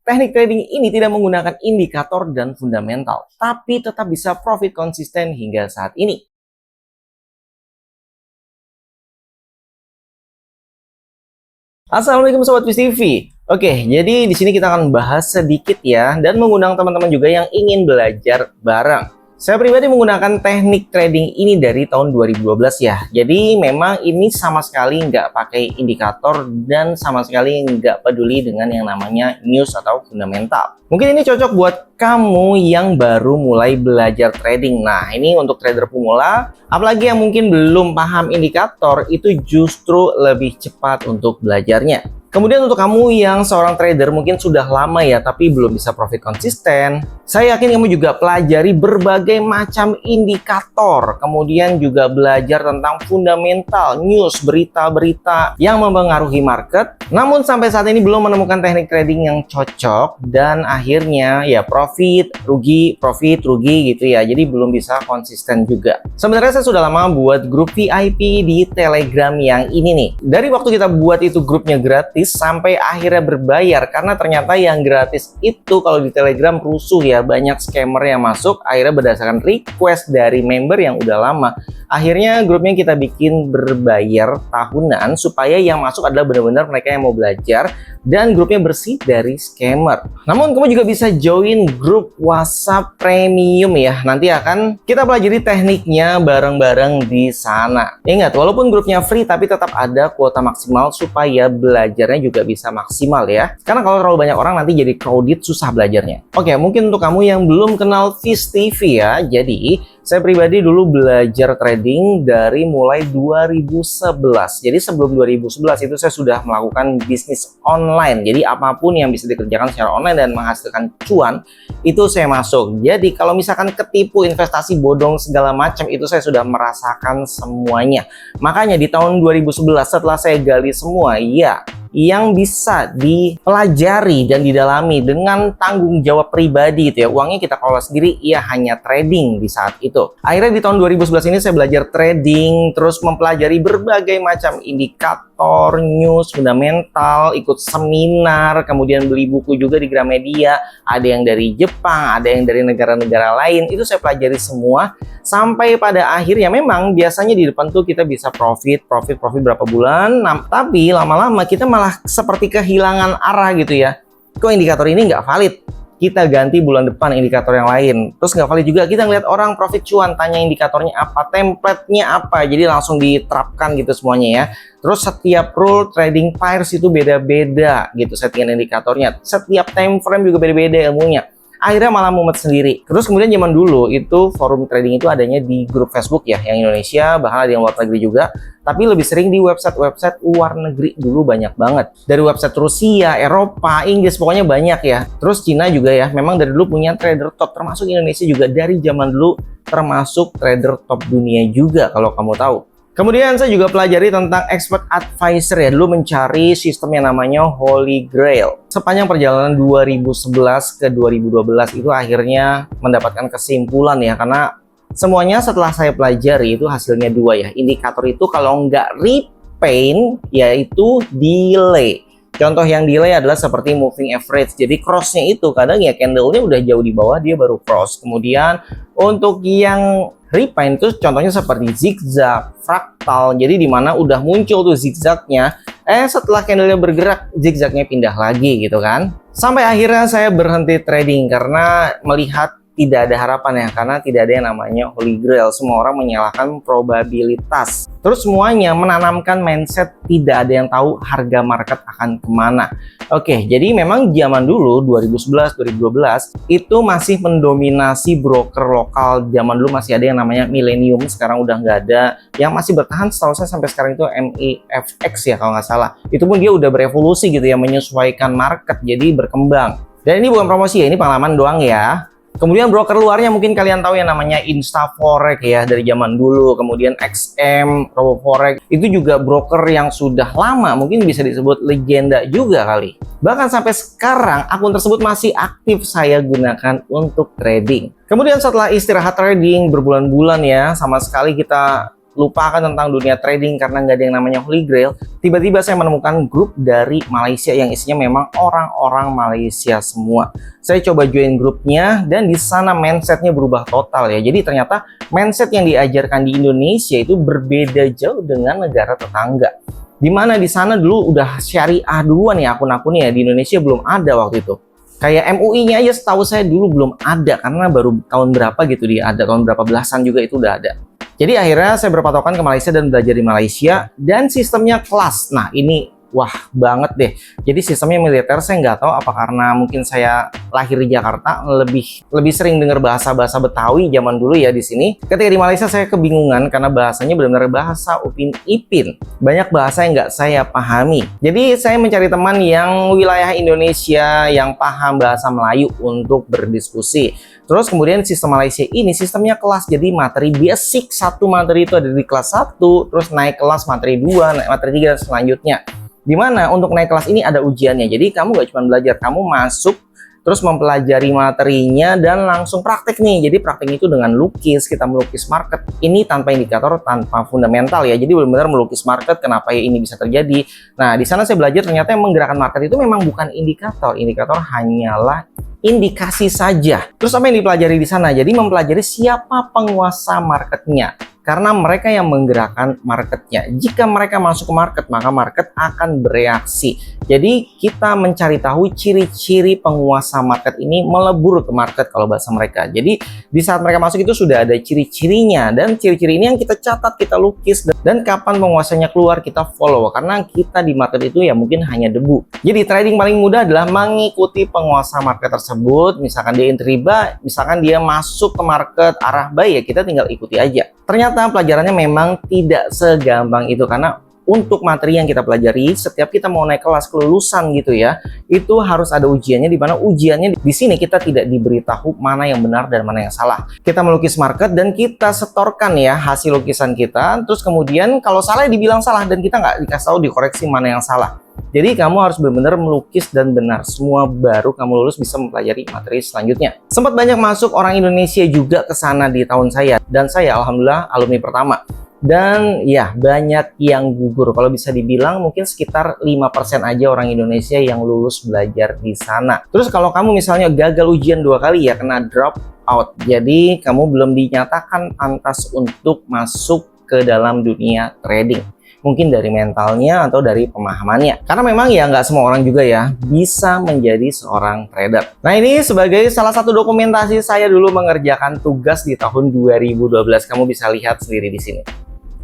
Teknik trading ini tidak menggunakan indikator dan fundamental, tapi tetap bisa profit konsisten hingga saat ini. Assalamualaikum Sobat Fish TV. Oke, jadi di sini kita akan bahas sedikit ya, dan mengundang teman-teman juga yang ingin belajar bareng. Saya pribadi menggunakan teknik trading ini dari tahun 2012 ya. Jadi memang ini sama sekali nggak pakai indikator dan sama sekali nggak peduli dengan yang namanya news atau fundamental. Mungkin ini cocok buat kamu yang baru mulai belajar trading. Nah, ini untuk trader pemula, apalagi yang mungkin belum paham indikator, itu justru lebih cepat untuk belajarnya. Kemudian untuk kamu yang seorang trader mungkin sudah lama ya, tapi belum bisa profit konsisten, saya yakin kamu juga pelajari berbagai macam indikator, kemudian juga belajar tentang fundamental, news, berita-berita yang mempengaruhi market, namun sampai saat ini belum menemukan teknik trading yang cocok, dan akhirnya ya profit, rugi gitu ya, jadi belum bisa konsisten juga. Sebenarnya saya sudah lama buat grup VIP di Telegram yang ini nih. Dari waktu kita buat itu grupnya gratis, sampai akhirnya berbayar, karena ternyata yang gratis itu kalau di Telegram rusuh ya, banyak scammer yang masuk. Akhirnya berdasarkan request dari member yang udah lama, akhirnya grupnya kita bikin berbayar tahunan supaya yang masuk adalah benar-benar mereka yang mau belajar dan grupnya bersih dari scammer. Namun kamu juga bisa join grup WhatsApp premium ya, nanti akan kita pelajari tekniknya bareng-bareng di sana. Ingat, walaupun grupnya free tapi tetap ada kuota maksimal supaya belajarnya juga bisa maksimal ya, karena kalau terlalu banyak orang nanti jadi crowded, susah belajarnya. Oke, mungkin untuk kamu yang belum kenal Fish TV ya, jadi saya pribadi dulu belajar trading dari mulai 2011. Jadi sebelum 2011 itu saya sudah melakukan bisnis online. Jadi apapun yang bisa dikerjakan secara online dan menghasilkan cuan, itu saya masuk. Jadi kalau misalkan ketipu, investasi bodong segala macam, itu saya sudah merasakan semuanya. Makanya di tahun 2011 setelah saya gali semua, ya, yang bisa dipelajari dan didalami dengan tanggung jawab pribadi gitu ya, uangnya kita kelola sendiri, ya hanya trading di saat itu. Akhirnya di tahun 2011 ini saya belajar trading, terus mempelajari berbagai macam indikator, news, fundamental, ikut seminar, kemudian beli buku juga di Gramedia, ada yang dari Jepang, ada yang dari negara-negara lain, itu saya pelajari semua, sampai pada akhirnya memang biasanya di depan tuh kita bisa profit berapa bulan, tapi lama-lama kita malah seperti kehilangan arah gitu ya. Kok indikator ini nggak valid? Kita ganti bulan depan indikator yang lain. Terus nggak valid juga, kita ngeliat orang profit cuan, tanya indikatornya apa, template-nya apa, jadi langsung diterapkan gitu semuanya ya. Terus setiap rule trading pairs itu beda-beda gitu settingan indikatornya. Setiap time frame juga beda-beda ilmunya. Akhirnya malah mumet sendiri. Terus kemudian zaman dulu itu forum trading itu adanya di grup Facebook ya, yang Indonesia, bahkan ada yang luar negeri juga, tapi lebih sering di website luar negeri dulu banyak banget. Dari website Rusia, Eropa, Inggris, pokoknya banyak ya. Terus Cina juga ya, memang dari dulu punya trader top, termasuk Indonesia juga dari zaman dulu termasuk trader top dunia juga kalau kamu tahu. Kemudian saya juga pelajari tentang expert advisor ya, dulu mencari sistem yang namanya Holy Grail. Sepanjang perjalanan 2011 ke 2012 itu akhirnya mendapatkan kesimpulan ya, karena semuanya setelah saya pelajari itu hasilnya dua ya. Indikator itu kalau nggak repaint yaitu delay. Contoh yang delay adalah seperti moving average. Jadi crossnya itu kadang ya candlenya udah jauh di bawah, dia baru cross. Kemudian untuk yang repaint itu contohnya seperti zigzag, fraktal. Jadi dimana udah muncul tuh zigzagnya, setelah candlenya bergerak, zigzagnya pindah lagi gitu kan. Sampai akhirnya saya berhenti trading karena melihat tidak ada harapan ya, karena tidak ada yang namanya Holy Grail. Semua orang menyalahkan probabilitas. Terus semuanya menanamkan mindset tidak ada yang tahu harga market akan kemana. Oke, jadi memang zaman dulu 2011-2012 itu masih mendominasi broker lokal. Zaman dulu masih ada yang namanya Millennium, sekarang udah nggak ada. Yang masih bertahan setahu saya sampai sekarang itu MEFX ya kalau nggak salah. Itu pun dia udah berevolusi gitu ya, menyesuaikan market, jadi berkembang. Dan ini bukan promosi ya, ini pengalaman doang ya. Kemudian broker luarnya mungkin kalian tahu yang namanya Instaforex ya, dari zaman dulu. Kemudian XM, RoboForex, itu juga broker yang sudah lama, mungkin bisa disebut legenda juga kali. Bahkan sampai sekarang akun tersebut masih aktif saya gunakan untuk trading. Kemudian setelah istirahat trading berbulan-bulan ya, sama sekali kita lupakan tentang dunia trading karena nggak ada yang namanya Holy Grail, tiba-tiba saya menemukan grup dari Malaysia yang isinya memang orang-orang Malaysia semua. Saya coba join grupnya dan di sana mindsetnya berubah total ya. Jadi ternyata mindset yang diajarkan di Indonesia itu berbeda jauh dengan negara tetangga. Dimana di sana dulu udah syariah duluan ya akun-akunnya ya, di Indonesia belum ada waktu itu. Kayak MUI-nya aja setahu saya dulu belum ada karena baru tahun berapa gitu dia ada, tahun berapa belasan juga itu udah ada. Jadi akhirnya saya berpatokan ke Malaysia dan belajar di Malaysia dan sistemnya kelas. Nah ini wah banget deh. Jadi sistemnya militer, saya nggak tahu apa karena mungkin saya lahir di Jakarta lebih sering dengar bahasa-bahasa Betawi zaman dulu ya di sini. Ketika di Malaysia saya kebingungan karena bahasanya benar-benar bahasa Upin Ipin. Banyak bahasa yang nggak saya pahami. Jadi saya mencari teman yang wilayah Indonesia yang paham bahasa Melayu untuk berdiskusi. Terus kemudian sistem Malaysia ini sistemnya kelas, jadi materi basic satu materi itu ada di kelas 1, terus naik kelas materi 2, naik materi 3 dan selanjutnya. Dimana untuk naik kelas ini ada ujiannya, jadi kamu gak cuma belajar, kamu masuk terus mempelajari materinya dan langsung praktek nih. Jadi praktek itu dengan lukis, kita melukis market ini tanpa indikator, tanpa fundamental ya, jadi benar-benar melukis market, kenapa ya ini bisa terjadi. Nah di sana saya belajar ternyata yang menggerakkan market itu memang bukan indikator hanyalah indikasi saja. Terus apa yang dipelajari di sana? Jadi mempelajari siapa penguasa marketnya. Karena mereka yang menggerakkan marketnya. Jika mereka masuk ke market, maka market akan bereaksi. Jadi kita mencari tahu ciri-ciri penguasa market ini melebur ke market kalau bahasa mereka. Jadi di saat mereka masuk itu sudah ada ciri-cirinya. Dan ciri-ciri ini yang kita catat, kita lukis. Dan kapan penguasanya keluar kita follow. Karena kita di market itu ya mungkin hanya debu. Jadi trading paling mudah adalah mengikuti penguasa market tersebut. Misalkan dia entry buy, misalkan dia masuk ke market arah buy, ya kita tinggal ikuti aja. Ternyata pelajarannya memang tidak segampang itu karena untuk materi yang kita pelajari, setiap kita mau naik kelas kelulusan gitu ya, itu harus ada ujiannya, di mana ujiannya di sini kita tidak diberitahu mana yang benar dan mana yang salah. Kita melukis market dan kita setorkan ya hasil lukisan kita, terus kemudian kalau salah dibilang salah dan kita nggak dikasih tahu dikoreksi mana yang salah. Jadi kamu harus benar-benar melukis dan benar semua, baru kamu lulus bisa mempelajari materi selanjutnya. Sempat banyak masuk orang Indonesia juga ke sana di tahun saya, dan saya alhamdulillah alumni pertama. Dan ya banyak yang gugur, kalau bisa dibilang mungkin sekitar 5% aja orang Indonesia yang lulus belajar di sana. Terus kalau kamu misalnya gagal ujian 2 kali ya kena drop out, jadi kamu belum dinyatakan pantas untuk masuk ke dalam dunia trading. Mungkin dari mentalnya atau dari pemahamannya. Karena memang ya nggak semua orang juga ya bisa menjadi seorang trader. Nah ini sebagai salah satu dokumentasi saya dulu mengerjakan tugas di tahun 2012. Kamu bisa lihat sendiri di sini.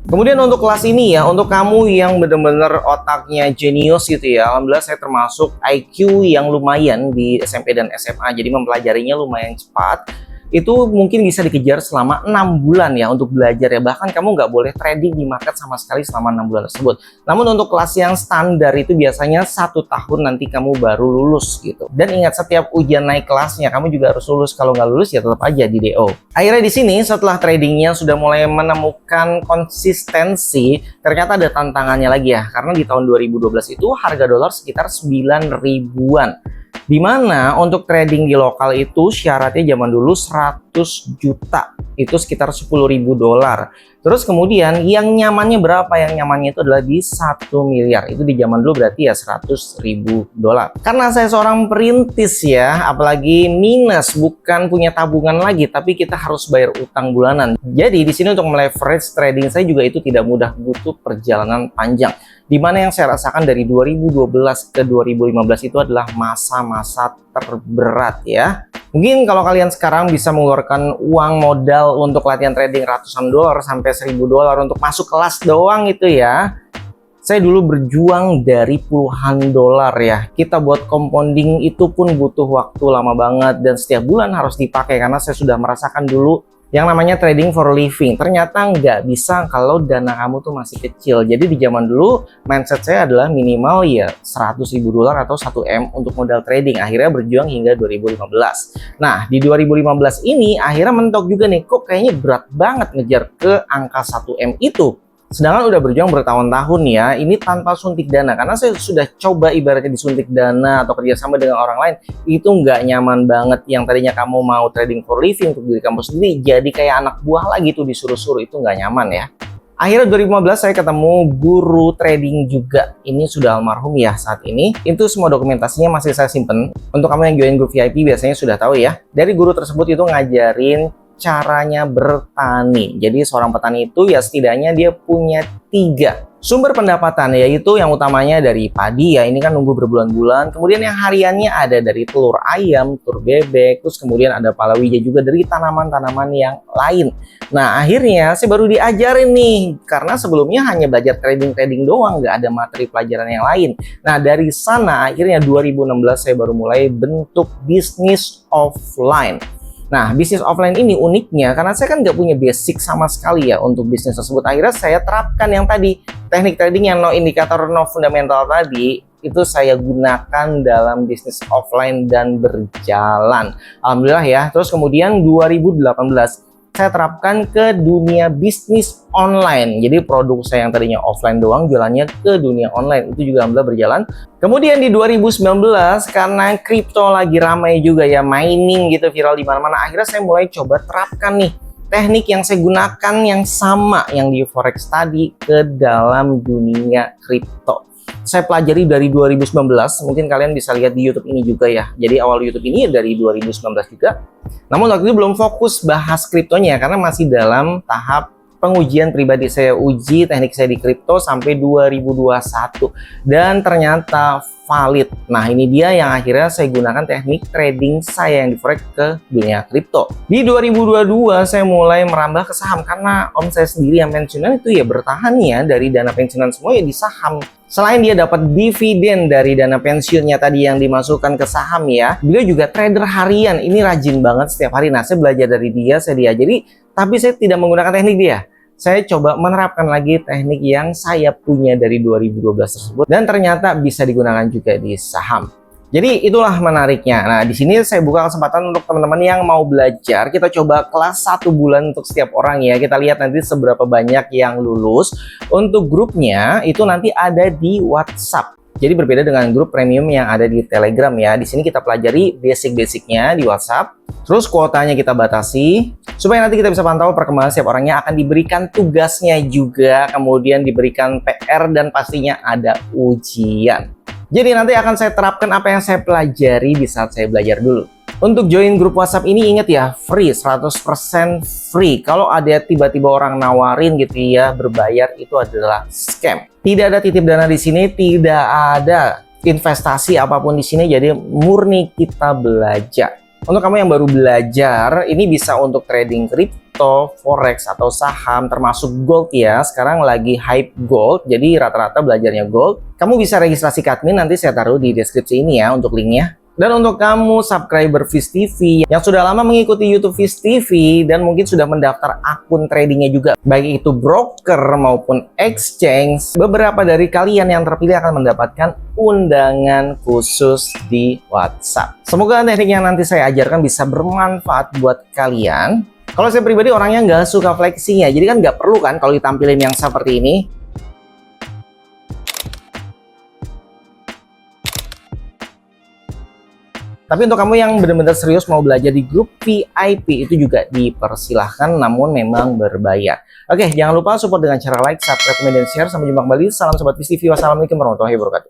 Kemudian untuk kelas ini ya, untuk kamu yang benar-benar otaknya jenius gitu ya, alhamdulillah saya termasuk IQ yang lumayan di SMP dan SMA. Jadi mempelajarinya lumayan cepat. Itu mungkin bisa dikejar selama 6 bulan ya untuk belajar ya. Bahkan kamu nggak boleh trading di market sama sekali selama 6 bulan tersebut. Namun untuk kelas yang standar itu biasanya 1 tahun nanti kamu baru lulus gitu. Dan ingat, setiap ujian naik kelasnya kamu juga harus lulus. Kalau nggak lulus ya tetap aja di DO. Akhirnya di sini setelah tradingnya sudah mulai menemukan konsistensi, ternyata ada tantangannya lagi ya. Karena di tahun 2012 itu harga dolar sekitar 9 ribuan. Dimana untuk trading di lokal itu syaratnya zaman dulu 100 juta, itu sekitar 10.000 dolar. Terus kemudian yang nyamannya berapa? Yang nyamannya itu adalah di 1 miliar. Itu di zaman dulu berarti ya 100.000 dolar. Karena saya seorang perintis ya, apalagi minus, bukan punya tabungan lagi, tapi kita harus bayar utang bulanan. Jadi di sini untuk meleverage trading saya juga itu tidak mudah, butuh perjalanan panjang. Dimana yang saya rasakan dari 2012 ke 2015 itu adalah masa-masa terberat ya. Mungkin kalau kalian sekarang bisa mengeluarkan uang modal untuk latihan trading ratusan dolar sampai 1.000 dolar untuk masuk kelas doang itu ya. Saya dulu berjuang dari puluhan dolar ya. Kita buat compounding itu pun butuh waktu lama banget dan setiap bulan harus dipakai karena saya sudah merasakan dulu yang namanya trading for living. Ternyata nggak bisa kalau dana kamu tuh masih kecil. Jadi di zaman dulu mindset saya adalah minimal ya 100.000 dolar atau 1 M untuk modal trading. Akhirnya berjuang hingga 2015. Nah di 2015 ini akhirnya mentok juga nih, kok kayaknya berat banget ngejar ke angka 1 M itu. Sedangkan udah berjuang bertahun-tahun ya, ini tanpa suntik dana. Karena saya sudah coba ibaratnya disuntik dana atau kerjasama dengan orang lain, itu nggak nyaman banget. Yang tadinya kamu mau trading for living untuk diri kamu sendiri, jadi kayak anak buah lagi tuh disuruh-suruh, itu nggak nyaman ya. Akhirnya 2015 saya ketemu guru trading juga. Ini sudah almarhum ya saat ini. Itu semua dokumentasinya masih saya simpen. Untuk kamu yang join grup VIP biasanya sudah tahu ya. Dari guru tersebut itu ngajarin caranya bertani. Jadi seorang petani itu ya setidaknya dia punya 3 sumber pendapatan, yaitu yang utamanya dari padi ya, ini kan nunggu berbulan-bulan. Kemudian yang hariannya ada dari telur ayam, telur bebek, terus kemudian ada palawija juga dari tanaman-tanaman yang lain. Nah akhirnya saya baru diajarin nih, karena sebelumnya hanya belajar trading doang, nggak ada materi pelajaran yang lain. Nah dari sana akhirnya 2016 saya baru mulai bentuk bisnis offline. Nah, bisnis offline ini uniknya karena saya kan nggak punya basic sama sekali ya untuk bisnis tersebut. Akhirnya saya terapkan yang tadi, teknik trading yang no indikator, no fundamental tadi, itu saya gunakan dalam bisnis offline dan berjalan. Alhamdulillah ya. Terus kemudian 2018, saya terapkan ke dunia bisnis online. Jadi produk saya yang tadinya offline doang, jualannya ke dunia online. Itu juga alhamdulillah berjalan. Kemudian di 2019, karena kripto lagi ramai juga ya, mining gitu, viral di mana-mana. Akhirnya saya mulai coba terapkan nih teknik yang saya gunakan yang sama yang di forex tadi ke dalam dunia kripto. Saya pelajari dari 2019, mungkin kalian bisa lihat di YouTube ini juga ya. Jadi awal YouTube ini dari 2019 juga. Namun waktu itu belum fokus bahas kriptonya karena masih dalam tahap pengujian pribadi. Saya uji teknik saya di kripto sampai 2021 dan ternyata valid. Nah ini dia yang akhirnya saya gunakan teknik trading saya yang di forex ke dunia kripto. Di 2022 saya mulai merambah ke saham karena om saya sendiri yang pensiunan itu ya bertahan ya dari dana pensiunan semua ya di saham. Selain dia dapat dividen dari dana pensiunnya tadi yang dimasukkan ke saham ya, beliau juga trader harian. Ini rajin banget setiap hari. Nah, saya belajar dari dia, saya diajari, tapi saya tidak menggunakan teknik dia. Saya coba menerapkan lagi teknik yang saya punya dari 2012 tersebut dan ternyata bisa digunakan juga di saham. Jadi itulah menariknya. Nah, di sini saya buka kesempatan untuk teman-teman yang mau belajar. Kita coba kelas 1 bulan untuk setiap orang ya. Kita lihat nanti seberapa banyak yang lulus. Untuk grupnya itu nanti ada di WhatsApp. Jadi berbeda dengan grup premium yang ada di Telegram ya. Di sini kita pelajari basic-basicnya di WhatsApp. Terus kuotanya kita batasi supaya nanti kita bisa pantau perkembangan setiap orangnya, akan diberikan tugasnya juga, kemudian diberikan PR dan pastinya ada ujian. Jadi nanti akan saya terapkan apa yang saya pelajari di saat saya belajar dulu. Untuk join grup WhatsApp ini ingat ya, free, 100% free. Kalau ada tiba-tiba orang nawarin gitu ya, berbayar, itu adalah scam. Tidak ada titip dana di sini, tidak ada investasi apapun di sini, jadi murni kita belajar. Untuk kamu yang baru belajar, ini bisa untuk trading kripto, forex, atau saham, termasuk gold ya. Sekarang lagi hype gold, jadi rata-rata belajarnya gold. Kamu bisa registrasi ke admin, nanti saya taruh di deskripsi ini ya untuk linknya. Dan untuk kamu subscriber Viz TV yang sudah lama mengikuti YouTube Viz TV dan mungkin sudah mendaftar akun tradingnya juga, baik itu broker maupun exchange, beberapa dari kalian yang terpilih akan mendapatkan undangan khusus di WhatsApp. Semoga teknik yang nanti saya ajarkan bisa bermanfaat buat kalian. Kalau saya pribadi orangnya nggak suka flexing ya, jadi kan nggak perlu kan kalau ditampilin yang seperti ini. Tapi untuk kamu yang benar-benar serius mau belajar di grup VIP itu juga dipersilahkan, namun memang berbayar. Oke, jangan lupa support dengan cara like, subscribe, komen, dan share. Sampai jumpa kembali. Salam Sobat Viz TV. Wassalamualaikum warahmatullahi wabarakatuh.